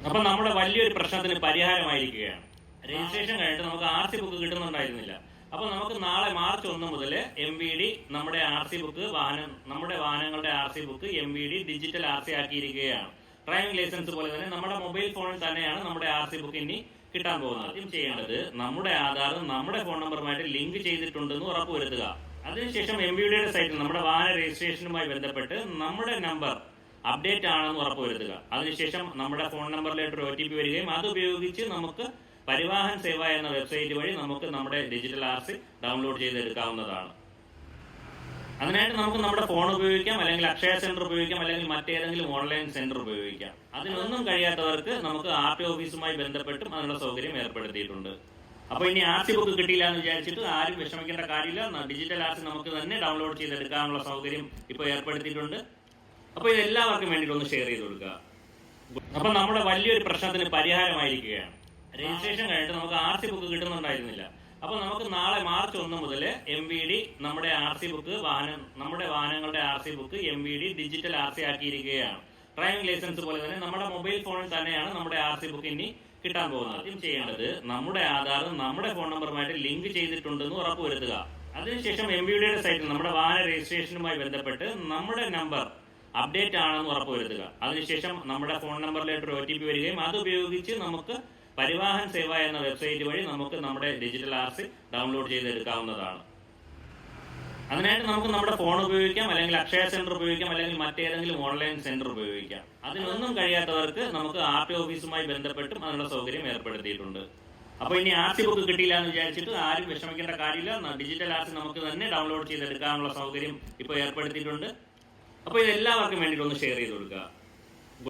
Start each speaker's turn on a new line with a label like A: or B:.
A: അപ്പൊ നമ്മുടെ വലിയൊരു പ്രശ്നത്തിന് പരിഹാരമായിരിക്കുകയാണ്. രജിസ്ട്രേഷൻ കഴിഞ്ഞിട്ട് നമുക്ക് RC ബുക്ക് കിട്ടുന്നുണ്ടായിരുന്നില്ല. അപ്പൊ നമുക്ക് നാളെ മാർച്ച് 1 മുതൽ MVD നമ്മുടെ RC ബുക്ക് നമ്മുടെ വാഹനങ്ങളുടെ RC book MVD digital RC ആക്കിയിരിക്കുകയാണ്. ഡ്രൈവിംഗ് ലൈസൻസ് പോലെ തന്നെ നമ്മുടെ മൊബൈൽ ഫോണിൽ തന്നെയാണ് നമ്മുടെ RC ബുക്ക് ഇനി കിട്ടാൻ പോകുന്നത്. ആദ്യം ചെയ്യേണ്ടത് നമ്മുടെ ആധാർ നമ്മുടെ ഫോൺ നമ്പറുമായിട്ട് ലിങ്ക് ചെയ്തിട്ടുണ്ടെന്ന് ഉറപ്പുവരുത്തുക. അതിനുശേഷം MVDയുടെ സൈറ്റിൽ നമ്മുടെ വാഹന രജിസ്ട്രേഷനുമായി ബന്ധപ്പെട്ട് നമ്മുടെ നമ്പർ അപ്ഡേറ്റ് ആണെന്ന് ഉറപ്പുവരുത്തുക. അതിനുശേഷം നമ്മുടെ ഫോൺ നമ്പറിലേക്ക് ഒരു OTP വരികയും അത് ഉപയോഗിച്ച് നമുക്ക് പരിവാഹൻ സേവ എന്ന വെബ്സൈറ്റ് വഴി നമുക്ക് നമ്മുടെ ഡിജിറ്റൽ RC ഡൗൺലോഡ് ചെയ്തെടുക്കാവുന്നതാണ്. അതിനായിട്ട് നമുക്ക് നമ്മുടെ ഫോൺ ഉപയോഗിക്കാം, അല്ലെങ്കിൽ അക്ഷയ സെന്റർ ഉപയോഗിക്കാം, അല്ലെങ്കിൽ മറ്റേതെങ്കിലും ഓൺലൈൻ സെന്റർ ഉപയോഗിക്കാം. അതിനൊന്നും കഴിയാത്തവർക്ക് നമുക്ക് RTO ഓഫീസുമായി ബന്ധപ്പെട്ടും അതിനുള്ള സൗകര്യം ഏർപ്പെടുത്തിയിട്ടുണ്ട്. അപ്പൊ ഇനി RC ബുക്ക് കിട്ടിയില്ല എന്ന് വിചാരിച്ചിട്ട് ആരും വിഷമിക്കേണ്ട കാര്യമില്ല. ഡിജിറ്റൽ RC നമുക്ക് തന്നെ ഡൗൺലോഡ് ചെയ്തെടുക്കാനുള്ള സൗകര്യം ഇപ്പോൾ ഏർപ്പെടുത്തിയിട്ടുണ്ട്. അപ്പൊ ഇത് എല്ലാവർക്കും വേണ്ടിയിട്ട് ഒന്ന് ഷെയർ ചെയ്ത് കൊടുക്കുക. അപ്പൊ നമ്മുടെ വലിയൊരു പ്രശ്നത്തിന് പരിഹാരമായിരിക്കുകയാണ്. രജിസ്ട്രേഷൻ കഴിഞ്ഞിട്ട് നമുക്ക് RC ബുക്ക് കിട്ടുന്നുണ്ടായിരുന്നില്ല. അപ്പൊ നമുക്ക് നാളെ മാർച്ച് 1 മുതൽ MVD നമ്മുടെ RC ബുക്ക് നമ്മുടെ വാഹനങ്ങളുടെ RC book MVD digital RC ആക്കിയിരിക്കുകയാണ്. ഡ്രൈവിംഗ് ലൈസൻസ് പോലെ തന്നെ നമ്മുടെ മൊബൈൽ ഫോണിൽ തന്നെയാണ് നമ്മുടെ RC ബുക്ക് ഇനി കിട്ടാൻ പോകുന്നത്. ആദ്യം ചെയ്യേണ്ടത് നമ്മുടെ ആധാർ നമ്മുടെ ഫോൺ നമ്പറുമായിട്ട് ലിങ്ക് ചെയ്തിട്ടുണ്ടെന്ന് ഉറപ്പുവരുത്തുക. അതിനുശേഷം MVDയുടെ സൈറ്റിൽ നമ്മുടെ വാഹന രജിസ്ട്രേഷനുമായി ബന്ധപ്പെട്ട് നമ്മുടെ നമ്പർ അപ്ഡേറ്റ് ആണെന്ന് ഉറപ്പുവരുത്തുക. അതിനുശേഷം നമ്മുടെ ഫോൺ നമ്പറിലേക്ക് ഒരു OTP വരികയും അത് ഉപയോഗിച്ച് നമുക്ക് പരിവാഹൻ സേവ എന്ന വെബ്സൈറ്റ് വഴി നമുക്ക് നമ്മുടെ ഡിജിറ്റൽ RC ഡൗൺലോഡ് ചെയ്തെടുക്കാവുന്നതാണ്. അതിനായിട്ട് നമുക്ക് നമ്മുടെ ഫോൺ ഉപയോഗിക്കാം, അല്ലെങ്കിൽ അക്ഷയ സെന്റർ ഉപയോഗിക്കാം, അല്ലെങ്കിൽ മറ്റേതെങ്കിലും ഓൺലൈൻ സെന്റർ ഉപയോഗിക്കാം. അതിനൊന്നും കഴിയാത്തവർക്ക് നമുക്ക് RTO ഓഫീസുമായി ബന്ധപ്പെട്ടും അതിനുള്ള സൗകര്യം ഏർപ്പെടുത്തിയിട്ടുണ്ട്. അപ്പൊ ഇനി RC ബുക്ക് കിട്ടിയില്ല എന്ന് വിചാരിച്ചിട്ട് ആരും വിഷമിക്കേണ്ട കാര്യമില്ല. ഡിജിറ്റൽ RC നമുക്ക് തന്നെ ഡൗൺലോഡ് ചെയ്തെടുക്കാനുള്ള സൗകര്യം ഇപ്പോൾ ഏർപ്പെടുത്തിയിട്ടുണ്ട്. അപ്പൊ ഇത് എല്ലാവർക്കും വേണ്ടിയിട്ട് ഒന്ന് ഷെയർ ചെയ്ത് കൊടുക്കുക.